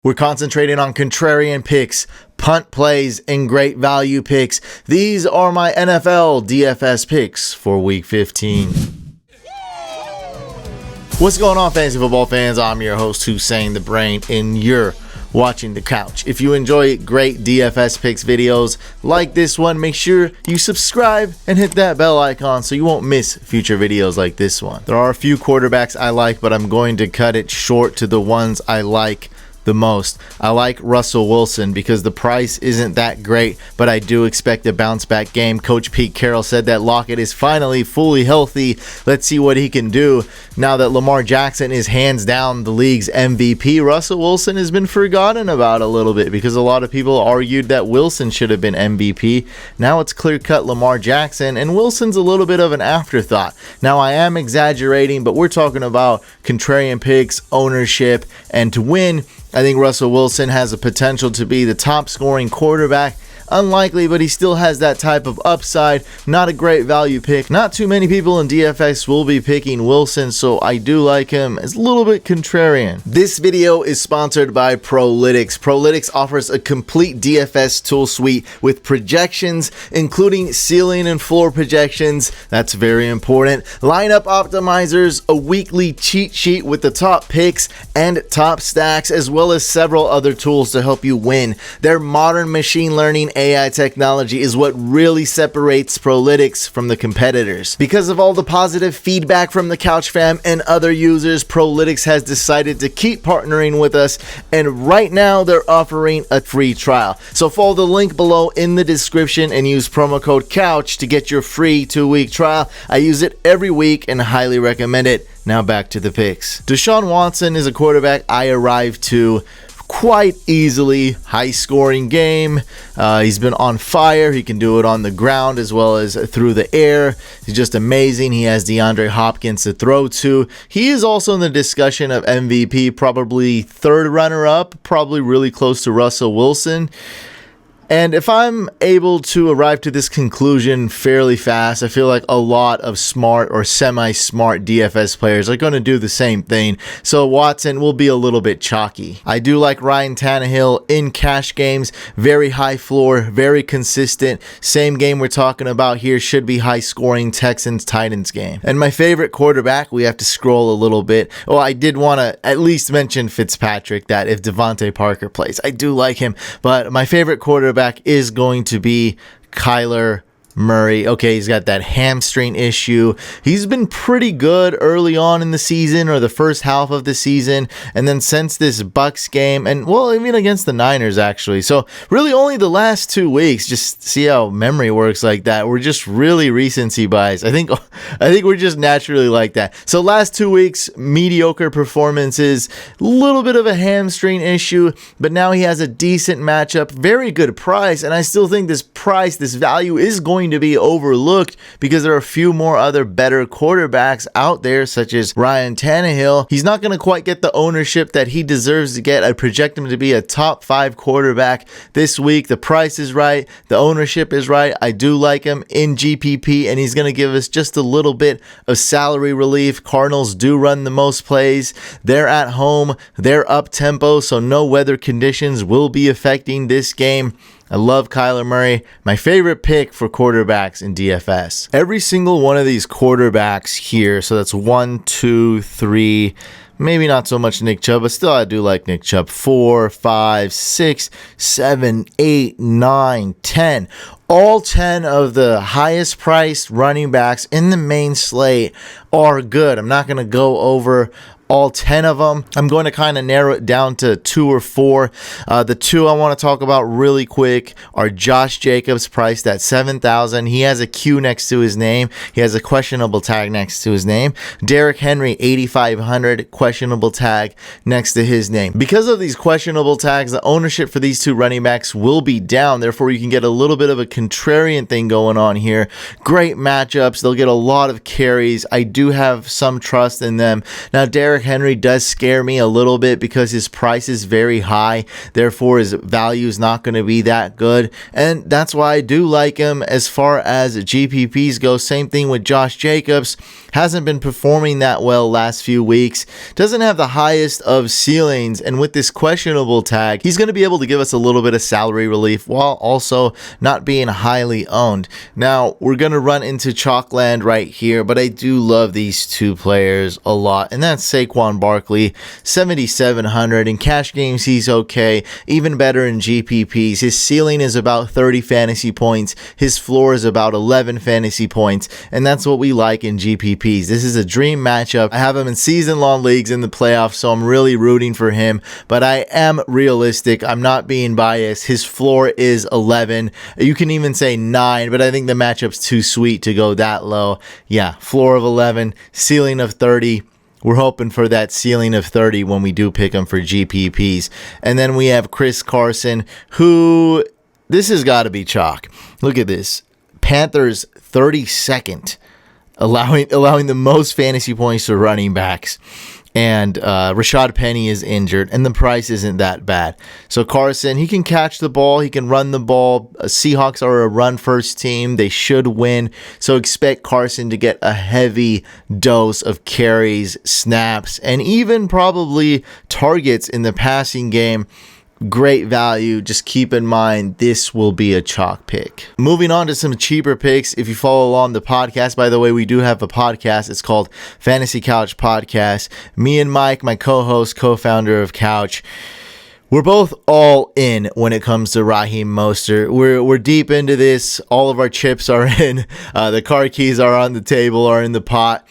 We're concentrating on contrarian picks, punt plays, and great value picks. These are my NFL DFS picks for Week 15. What's going on, fantasy football fans? I'm your host, Hussein the Brain, and you're watching The Couch. If you enjoy great DFS picks videos like this one, make sure you subscribe and hit that bell icon so you won't miss future videos like this one. There are a few quarterbacks I like, but I'm going to cut it short to the ones I like the most. I like Russell Wilson because the price isn't that great, but I do expect a bounce back game. Coach Pete Carroll said that Lockett is finally fully healthy. Let's see what he can do now that Lamar Jackson is hands down the league's MVP. Russell Wilson has been forgotten about a little bit because a lot of people argued that Wilson should have been MVP. Now it's clear cut Lamar Jackson, and Wilson's a little bit of an afterthought. Now I am exaggerating, but we're talking about contrarian picks, ownership, and to win, I think Russell Wilson has the potential to be the top scoring quarterback. Unlikely, but he still has that type of upside. Not a great value pick. Not too many people in DFS will be picking Wilson, so I do like him. It's a little bit contrarian. This video is sponsored by Prolytics. Prolytics offers a complete DFS tool suite with projections, including ceiling and floor projections. That's very important. Lineup optimizers, a weekly cheat sheet with the top picks and top stacks, as well as several other tools to help you win. Their modern machine learning AI technology is what really separates Prolytics from the competitors. Because of all the positive feedback from the Couch fam and other users, Prolytics has decided to keep partnering with us, and right now they're offering a free trial. So follow the link below in the description and use promo code COUCH to get your free 2-week trial. I use it every week and highly recommend it. Now back to the picks. Deshaun Watson is a quarterback I arrived to quite easily. High scoring game. He's been on fire. He can do it on the ground as well as through the air. He's just amazing. He has DeAndre Hopkins to throw to. He is also in the discussion of MVP, probably third runner up, probably really close to Russell Wilson. And if I'm able to arrive to this conclusion fairly fast, I feel like a lot of smart or semi-smart DFS players are going to do the same thing. So Watson will be a little bit chalky. I do like Ryan Tannehill in cash games. Very high floor, very consistent. Same game we're talking about here should be high scoring Texans-Titans game. And my favorite quarterback, we have to scroll a little bit. Oh, I did want to at least mention Fitzpatrick, that if Devontae Parker plays. I do like him, but my favorite quarterback is going to be Kyler Murray. Okay, he's got that hamstring issue. He's been pretty good early on in the season, or the first half of the season, and then since this Bucks game, and well, even against the Niners actually. So really only the last 2 weeks. Just see how memory works like that. We're just really recency bias. I think we're just naturally like that. So last 2 weeks, mediocre performances, a little bit of a hamstring issue, but now he has a decent matchup, very good price, and I still think this value is going to be overlooked because there are a few more other better quarterbacks out there, such as Ryan Tannehill. He's not going to quite get the ownership that he deserves to get. I project him to be a top 5 quarterback this week. The price is right. The ownership is right. I do like him in GPP, and he's going to give us just a little bit of salary relief. Cardinals do run the most plays. They're at home. They're up tempo, so no weather conditions will be affecting this game. I love Kyler Murray, my favorite pick for quarterbacks in DFS. Every single one of these quarterbacks here, so that's 1, 2, 3, maybe not so much Nick Chubb, but still I do like Nick Chubb. 4, 5, 6, 7, 8, 9, 10. All 10 of the highest priced running backs in the main slate are good. I'm not going to go over all 10 of them. I'm going to kind of narrow it down to 2 or 4. The 2 I want to talk about really quick are Josh Jacobs, priced at $7,000. He has a Q next to his name. He has a questionable tag next to his name. Derrick Henry, $8,500, questionable tag next to his name. Because of these questionable tags, the ownership for these 2 running backs will be down. Therefore, you can get a little bit of a contrarian thing going on here. Great matchups. They'll get a lot of carries. I do have some trust in them. Now, Derrick Derrick Henry does scare me a little bit because his price is very high. Therefore, his value is not going to be that good. And that's why I do like him as far as GPPs go. Same thing with Josh Jacobs. Hasn't been performing that well last few weeks. Doesn't have the highest of ceilings. And with this questionable tag, he's going to be able to give us a little bit of salary relief while also not being highly owned. Now, we're going to run into Chalkland right here, but I do love these two players a lot. And that's Saquon Barkley, 7,700. In cash games, he's okay. Even better in GPPs. His ceiling is about 30 fantasy points. His floor is about 11 fantasy points. And that's what we like in GPPs. This is a dream matchup. I have him in season-long leagues in the playoffs, so I'm really rooting for him. But I am realistic. I'm not being biased. His floor is 11. You can even say 9, but I think the matchup's too sweet to go that low. Yeah, floor of 11, ceiling of 30. We're hoping for that ceiling of 30 when we do pick him for GPPs. And then we have Chris Carson, who, this has got to be chalk. Look at this. Panthers 32nd. Allowing the most fantasy points to running backs. And Rashad Penny is injured, and the price isn't that bad. So Carson, he can catch the ball, he can run the ball. Seahawks are a run-first team. They should win. So expect Carson to get a heavy dose of carries, snaps, and even probably targets in the passing game. Great value. Just keep in mind, this will be a chalk pick. Moving on to some cheaper picks. If you follow along the podcast, by the way, we do have a podcast. It's called Fantasy Couch Podcast. Me and Mike, my co-host, co-founder of Couch, we're both all in when it comes to Raheem Mostert. We're deep into this. All of our chips are in. The car keys are on the table, are in the pot.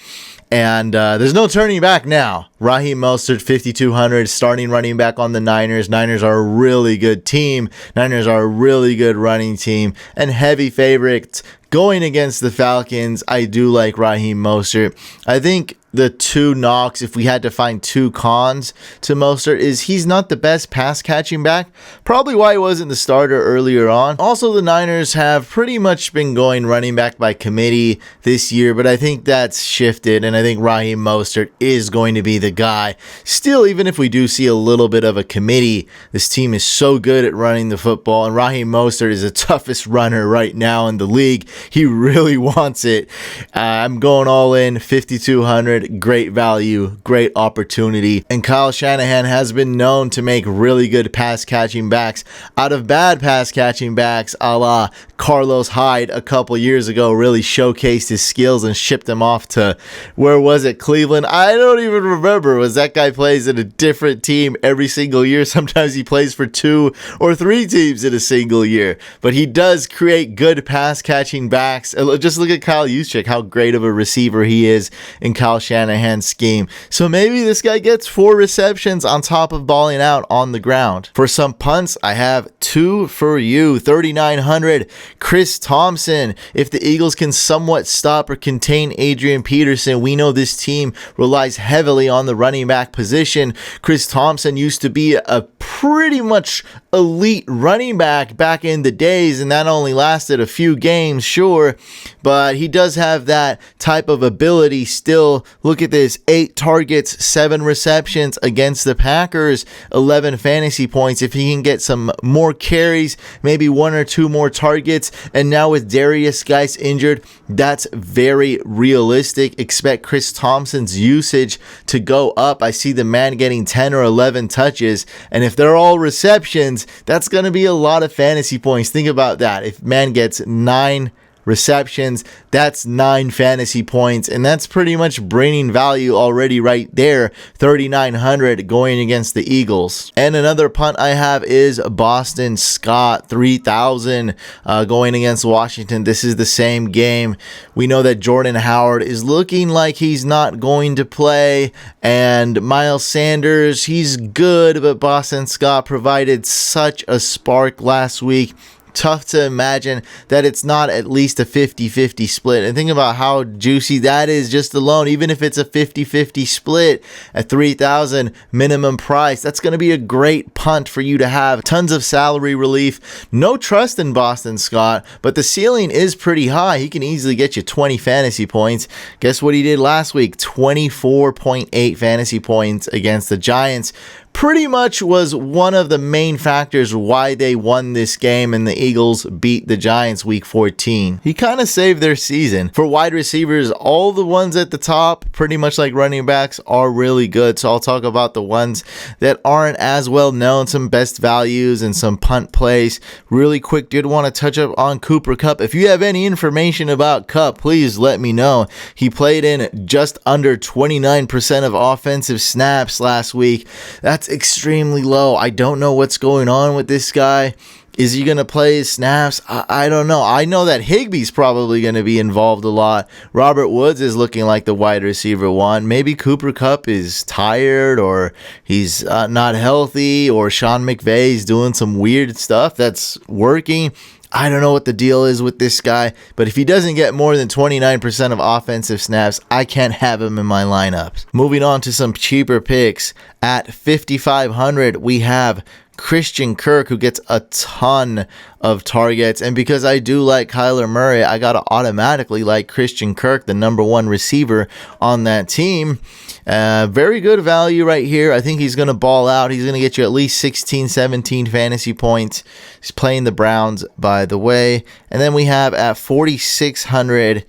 And there's no turning back now. Raheem Mostert, 5,200, starting running back on the Niners. Niners are a really good team. Niners are a really good running team. And heavy favorites going against the Falcons. I do like Raheem Mostert. I think the two knocks, if we had to find two cons to Mostert, is he's not the best pass catching back. Probably why he wasn't the starter earlier on. Also, the Niners have pretty much been going running back by committee this year, but I think that's shifted, and I think Raheem Mostert is going to be the guy. Still, even if we do see a little bit of a committee, this team is so good at running the football, and Raheem Mostert is the toughest runner right now in the league. He really wants it. I'm going all in, 5,200. Great value, great opportunity. And Kyle Shanahan has been known to make really good pass catching backs out of bad pass catching backs, a la Carlos Hyde a couple years ago. Really showcased his skills and shipped him off to, where was it, Cleveland? I don't even remember. Was that guy plays in a different team every single year? Sometimes he plays for 2 or 3 teams in a single year. But he does create good pass catching backs. Just look at Kyle Juszczyk, how great of a receiver he is in Kyle Shanahan's scheme. So maybe this guy gets 4 receptions on top of balling out on the ground. For some punts, I have 2 for you. 3,900. Chris Thompson. If the Eagles can somewhat stop or contain Adrian Peterson, we know this team relies heavily on the running back position. Chris Thompson used to be a pretty much elite running back in the days, and that only lasted a few games, sure, but he does have that type of ability still. Look at this, 8 targets, 7 receptions against the Packers, 11 fantasy points. If he can get some more carries, maybe 1 or 2 more targets, and now with Darius Geis injured, that's very realistic. Expect Chris Thompson's usage to go up. I see the man getting 10 or 11 touches, and if they're all receptions, that's going to be a lot of fantasy points. Think about that. If man gets 9 receptions, that's 9 fantasy points, and that's pretty much bringing value already right there. 3,900 going against the Eagles. And another punt I have is Boston Scott, 3,000 going against Washington. This is the same game. We know that Jordan Howard is looking like he's not going to play, and Miles Sanders, he's good, but Boston Scott provided such a spark last week tough to imagine that it's not at least a 50-50 split. And think about how juicy that is just alone. Even if it's a 50-50 split at 3,000 minimum price, that's going to be a great punt for you to have. Tons of salary relief. No trust in Boston Scott, but the ceiling is pretty high. He can easily get you 20 fantasy points. Guess what he did last week? 24.8 fantasy points against the Giants. Pretty much was one of the main factors why they won this game and the Eagles beat the Giants week 14. He kind of saved their season. For wide receivers, all the ones at the top, pretty much like running backs, are really good. So I'll talk about the ones that aren't as well known, some best values and some punt plays. Really quick, did want to touch up on Cooper Kupp. If you have any information about Kupp, please let me know. He played in just under 29% of offensive snaps last week. That's extremely low. I don't know what's going on with this guy. Is he going to play his snaps? I don't know. I know that Higbee's probably going to be involved a lot. Robert Woods is looking like the wide receiver one. Maybe Cooper Kupp is tired, or he's not healthy, or Sean McVay's doing some weird stuff that's working. I don't know what the deal is with this guy, but if he doesn't get more than 29% of offensive snaps, I can't have him in my lineups. Moving on to some cheaper picks. At 5,500, we have Christian Kirk, who gets a ton of targets. And because I do like Kyler Murray, I got to automatically like Christian Kirk, the number one receiver on that team. Very good value right here. I think he's going to ball out. He's going to get you at least 16, 17 fantasy points. He's playing the Browns, by the way. And then we have at 4,600,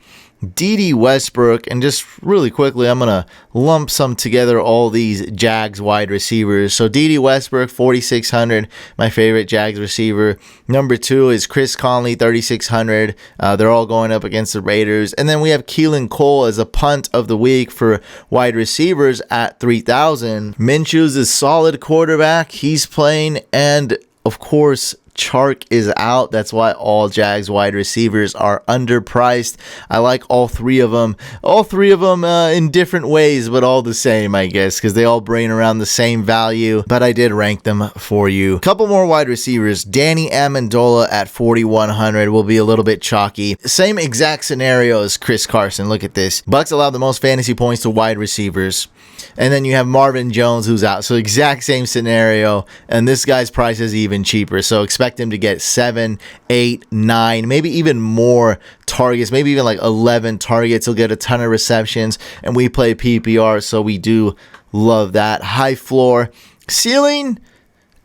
D.D. Westbrook. And just really quickly, I'm going to lump some together, all these Jags wide receivers. So D.D. Westbrook, 4,600, my favorite Jags receiver. Number 2 is Chris Conley, 3,600. They're all going up against the Raiders. And then we have Keelan Cole as a punt of the week for wide receivers at 3,000. Minshew's a solid quarterback. He's playing, and of course, Chark is out. That's why all Jags wide receivers are underpriced. I like all three of them. All three of them in different ways, but all the same, I guess, because they all bring around the same value. But I did rank them for you. A couple more wide receivers. Danny Amendola at 4,100 will be a little bit chalky. Same exact scenario as Chris Carson. Look at this. Bucks allow the most fantasy points to wide receivers. And then you have Marvin Jones, who's out. So exact same scenario. And this guy's price is even cheaper. So expect him to get 7, 8, 9, maybe even more targets. Maybe even like 11 targets. He'll get a ton of receptions. And we play PPR, so we do love that. High floor. Ceiling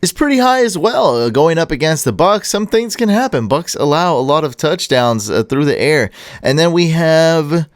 is pretty high as well. Going up against the Bucks, some things can happen. Bucks allow a lot of touchdowns through the air. And then we have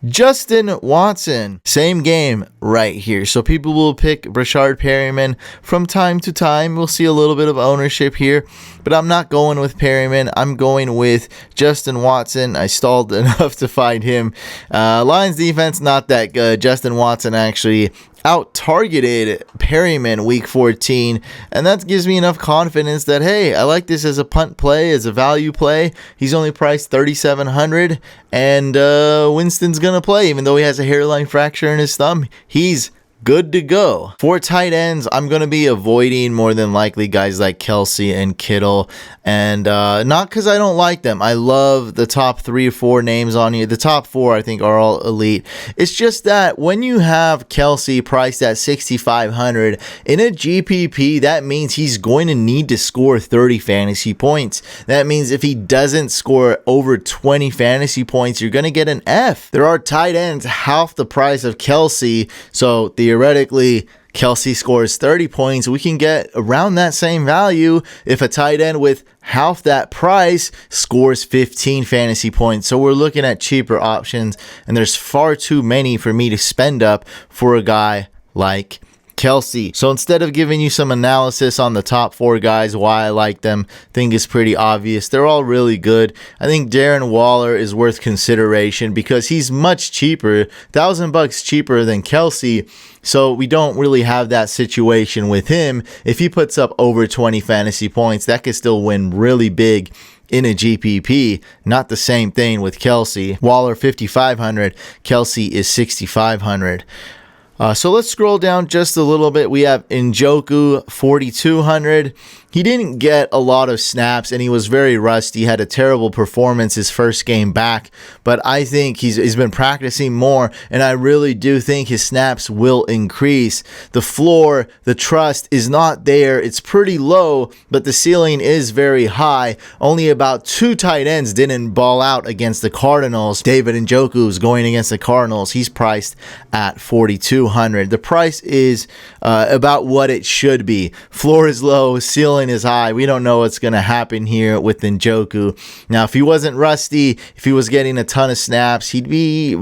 Justin Watson, same game right here. So people will pick Rashard Perriman from time to time. We'll see a little bit of ownership here, but I'm not going with Perriman. I'm going with Justin Watson. I stalled enough to find him. Lions defense, not that good. Justin Watson actually out-targeted Perriman week 14, and that gives me enough confidence that, hey, I like this as a punt play, as a value play. He's only priced 3,700, and Winston's gonna play, even though he has a hairline fracture in his thumb. He's good to go. For tight ends, I'm going to be avoiding more than likely guys like Kelsey and Kittle. And not because I don't like them. I love the top 3 or 4 names on here. The top 4, I think, are all elite. It's just that when you have Kelsey priced at 6,500 in a GPP, that means he's going to need to score 30 fantasy points. That means if he doesn't score over 20 fantasy points, you're going to get an F. There are tight ends half the price of Kelsey, so theoretically, Kelsey scores 30 points. We can get around that same value if a tight end with half that price scores 15 fantasy points. So we're looking at cheaper options, and there's far too many for me to spend up for a guy like Kelsey. So instead of giving you some analysis on the top 4 guys, why I like them, I think it's pretty obvious. They're all really good. I think Darren Waller is worth consideration because he's much cheaper, $1,000 cheaper than Kelsey. So we don't really have that situation with him. If he puts up over 20 fantasy points, that could still win really big in a GPP. Not the same thing with Kelsey. Waller 5,500, Kelsey is 6,500. So let's scroll down just a little bit. We have Njoku 4,200. he didn't get a lot of snaps and he was very rusty. He had a terrible performance his first game back, but I think he's been practicing more, and I really do think his snaps will increase. The floor, the trust is not there. It's pretty low, but the ceiling is very high. Only about 2 tight ends didn't ball out against the Cardinals. David Njoku is going against the Cardinals. He's priced at $4,200. The price is about what it should be. Floor is low, ceiling is high. We don't know what's going to happen here with Njoku. Now, if he wasn't rusty, if he was getting a ton of snaps, he'd be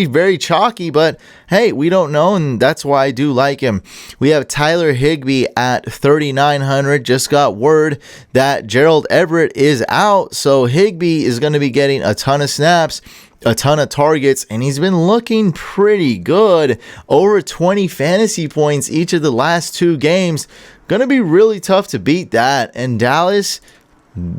very chalky, but hey, we don't know, and that's why I do like him. We have Tyler Higbee at $3,900. Just got word that Gerald Everett is out, so Higbee is going to be getting a ton of snaps, a ton of targets, and he's been looking pretty good. Over 20 fantasy points each of the last 2 games. Gonna be really tough to beat that. And Dallas,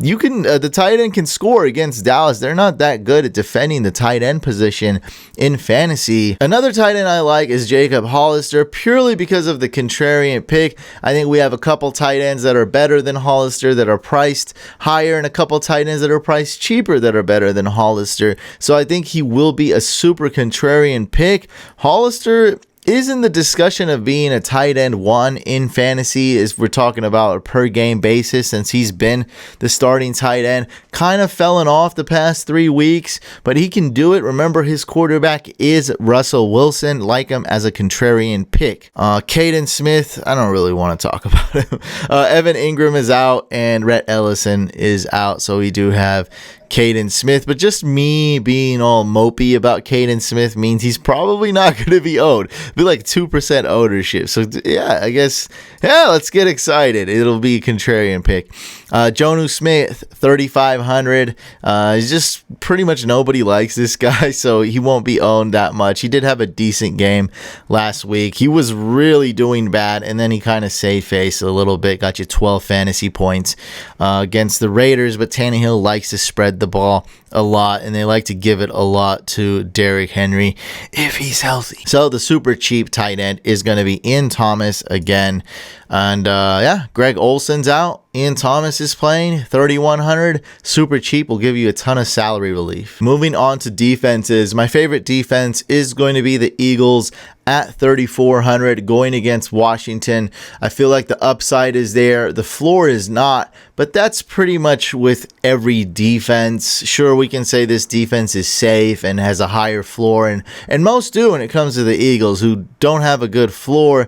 you can the tight end can score against Dallas. They're not that good at defending the tight end position in fantasy. Another tight end I like is Jacob Hollister, purely because of the contrarian pick. I think we have a couple tight ends that are better than Hollister that are priced higher, and a couple tight ends that are priced cheaper that are better than Hollister. So I think he will be a super contrarian pick. Hollister is in the discussion of being a tight end 1 in fantasy, as we're talking about a per game basis, since he's been the starting tight end. Kind of fallen off the past 3 weeks, but he can do it. Remember, his quarterback is Russell Wilson. Like him as a contrarian pick. Caden Smith, I don't really want to talk about him. Evan Ingram is out and Rhett Ellison is out, so we do have Caden Smith, but just me being all mopey about Caden Smith means he's probably not going to be owned. Be like 2% ownership. So yeah, I guess, yeah, let's get excited. It'll be a contrarian pick. Jonnu Smith, $3,500. He's just pretty much nobody likes this guy, so he won't be owned that much. He did have a decent game last week. He was really doing bad, and then he kind of saved face a little bit. Got you 12 fantasy points against the Raiders, but Tannehill likes to spread the ball a lot, and they like to give it a lot to Derrick Henry if he's healthy. So the super cheap tight end is going to be Ian Thomas again. And yeah, Greg Olson's out. Ian Thomas is playing $3,100. Super cheap, will give you a ton of salary relief. Moving on to defenses, my favorite defense is going to be the Eagles at $3,400 going against Washington. I feel like the upside is there. The floor is not, but that's pretty much with every defense. Sure, we can say this defense is safe and has a higher floor, and most do when it comes to the Eagles, who don't have a good floor.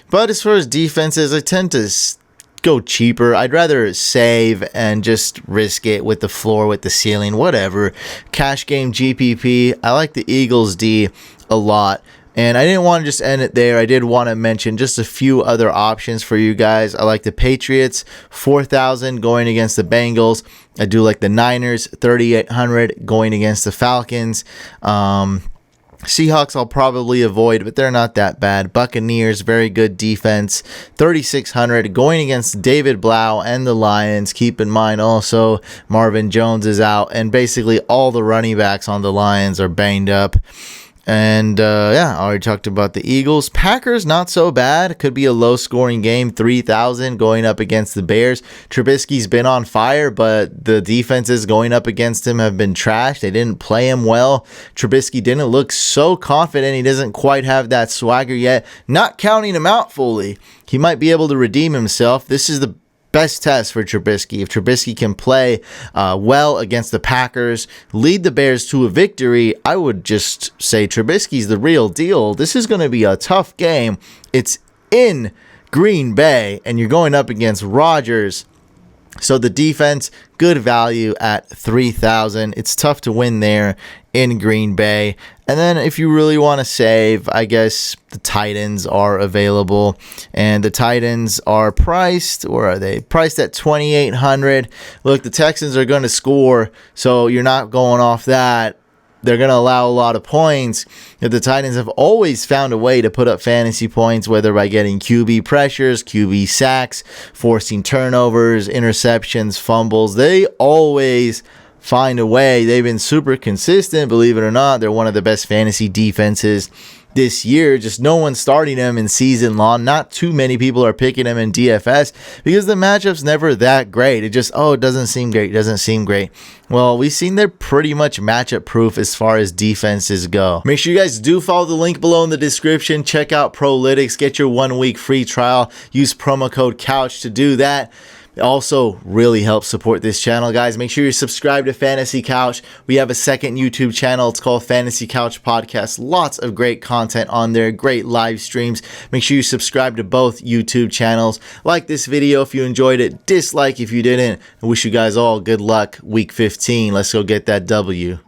But as far as defenses, I tend to go cheaper. I'd rather save and just risk it with the floor, with the ceiling, whatever. Cash game GPP. I like the Eagles D a lot. And I didn't want to just end it there. I did want to mention just a few other options for you guys. I like the Patriots, $4,000 going against the Bengals. I do like the Niners, $3,800 going against the Falcons. Seahawks I'll probably avoid, but they're not that bad. Buccaneers, very good defense, $3,600 going against David Blau and the Lions. Keep in mind also Marvin Jones is out, and basically all the running backs on the Lions are banged up. And yeah, I already talked about the Eagles. Packers, not so bad. Could be a low-scoring game. 3,000 going up against the Bears. Trubisky's been on fire, but the defenses going up against him have been trash. They didn't play him well. Trubisky didn't look so confident. He doesn't quite have that swagger yet. Not counting him out fully. He might be able to redeem himself. This is the best test for Trubisky. If Trubisky can play well against the Packers, lead the Bears to a victory, I would just say Trubisky's the real deal. This is going to be a tough game. It's in Green Bay, and you're going up against Rodgers. So the defense, good value at $3,000. It's tough to win there in Green Bay. And then if you really want to save, I guess the Titans are available. And the Titans are priced, or are they? Priced at $2,800. Look, the Texans are going to score, so you're not going off that. They're going to allow a lot of points. The Titans have always found a way to put up fantasy points, whether by getting QB pressures, QB sacks, forcing turnovers, interceptions, fumbles. They always find a way. They've been super consistent, believe it or not. They're one of the best fantasy defenses this year. Just no one's starting him in season long. Not too many people are picking him in DFS because the matchup's never that great. It just, oh, it doesn't seem great. It doesn't seem great. Well, we've seen they're pretty much matchup proof as far as defenses go. Make sure you guys do follow the link below in the description. Check out Prolytics. Get your 1 week free trial. Use promo code COUCH to do that. It also really helps support this channel, guys. Make sure you're subscribed to Fantasy Couch. We have a second YouTube channel. It's called Fantasy Couch Podcast. Lots of great content on there, great live streams. Make sure you subscribe to both YouTube channels. Like this video if you enjoyed it. Dislike if you didn't. I wish you guys all good luck week 15. Let's go get that W.